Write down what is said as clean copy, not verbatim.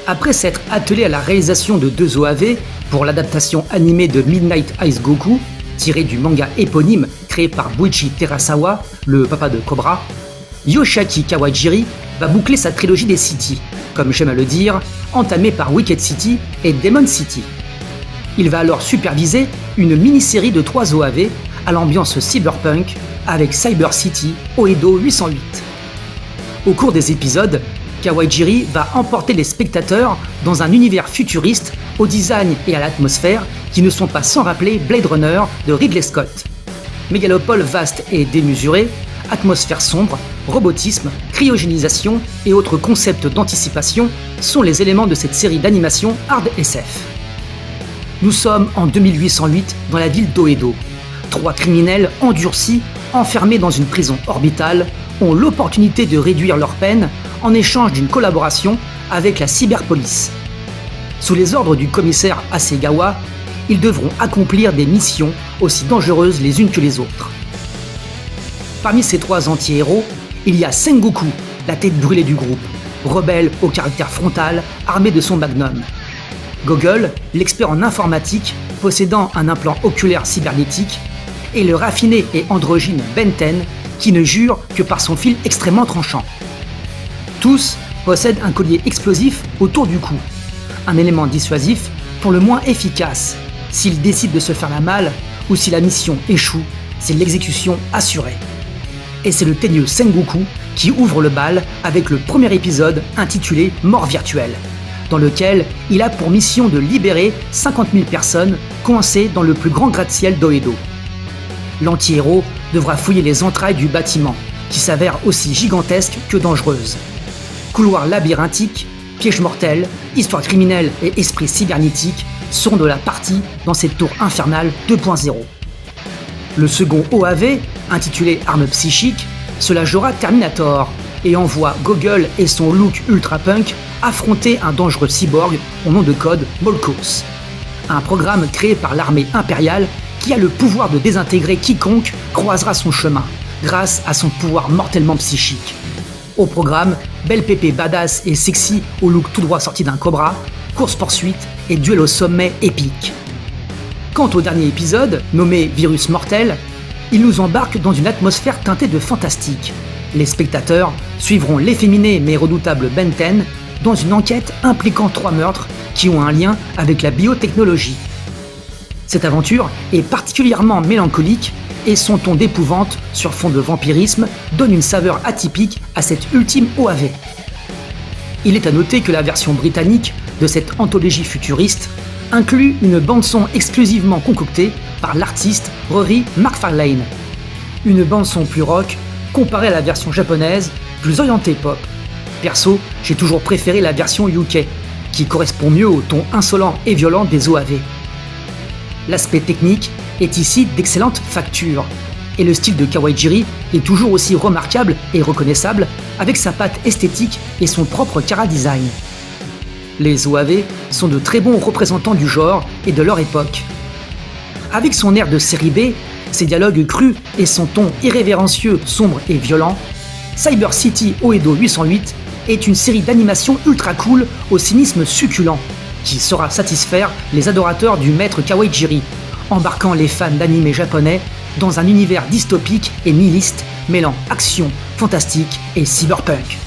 Après s'être attelé à la réalisation de 2 OAV pour l'adaptation animée de Midnight Ice Goku, tirée du manga éponyme créé par Buichi Terasawa, le papa de Cobra, Yoshiaki Kawajiri va boucler sa trilogie des City, comme j'aime à le dire, entamée par Wicked City et Demon City. Il va alors superviser une mini-série de 3 OAV à l'ambiance cyberpunk avec Cyber City Oedo 808. Au cours des épisodes, Kawajiri va emporter les spectateurs dans un univers futuriste au design et à l'atmosphère qui ne sont pas sans rappeler Blade Runner de Ridley Scott. Mégalopole vaste et démesurée, atmosphère sombre, robotisme, cryogénisation et autres concepts d'anticipation sont les éléments de cette série d'animation hard SF. Nous sommes en 2808 dans la ville d'Oedo. 3 criminels endurcis, enfermés dans une prison orbitale, ont l'opportunité de réduire leur peine en échange d'une collaboration avec la cyberpolice. Sous les ordres du commissaire Hasegawa, ils devront accomplir des missions aussi dangereuses les unes que les autres. Parmi ces 3 anti-héros, il y a Sengoku, la tête brûlée du groupe, rebelle au caractère frontal, armé de son magnum. Gogol, l'expert en informatique, possédant un implant oculaire cybernétique, et le raffiné et androgyne Benten, qui ne jure que par son fil extrêmement tranchant. Tous possèdent un collier explosif autour du cou, un élément dissuasif pour le moins efficace. S'ils décident de se faire la malle ou si la mission échoue, c'est l'exécution assurée. Et c'est le teigneux Sengoku qui ouvre le bal avec le premier épisode intitulé Mort virtuelle, dans lequel il a pour mission de libérer 50 000 personnes coincées dans le plus grand gratte-ciel d'Oedo. L'anti-héros devra fouiller les entrailles du bâtiment, qui s'avère aussi gigantesque que dangereuse. Couloirs labyrinthiques, pièges mortels, histoires criminelles et esprits cybernétiques seront de la partie dans cette tour infernale 2.0. Le second OAV, intitulé Arme psychique, se la jouera Terminator et envoie Gogol et son look ultra punk affronter un dangereux cyborg au nom de code Molkos. Un programme créé par l'armée impériale qui a le pouvoir de désintégrer quiconque croisera son chemin, grâce à son pouvoir mortellement psychique. Au programme, belle pépé badass et sexy au look tout droit sorti d'un Cobra, course-poursuite et duel au sommet épique. Quant au dernier épisode, nommé Virus Mortel, il nous embarque dans une atmosphère teintée de fantastique. Les spectateurs suivront l'efféminé mais redoutable Benten dans une enquête impliquant 3 meurtres qui ont un lien avec la biotechnologie. Cette aventure est particulièrement mélancolique et son ton d'épouvante sur fond de vampirisme donne une saveur atypique à cette ultime OAV. Il est à noter que la version britannique de cette anthologie futuriste inclut une bande-son exclusivement concoctée par l'artiste Rory McFarlane. Une bande-son plus rock comparée à la version japonaise, plus orientée pop. Perso, j'ai toujours préféré la version UK, qui correspond mieux au ton insolent et violent des OAV. L'aspect technique est ici d'excellente facture, et le style de Kawajiri est toujours aussi remarquable et reconnaissable avec sa patte esthétique et son propre chara-design. Les OAV sont de très bons représentants du genre et de leur époque. Avec son air de série B, ses dialogues crus et son ton irrévérencieux, sombre et violent, Cyber City Oedo 808 est une série d'animation ultra cool au cynisme succulent, qui saura satisfaire les adorateurs du maître Kawajiri, embarquant les fans d'anime japonais dans un univers dystopique et nihiliste mêlant action, fantastique et cyberpunk.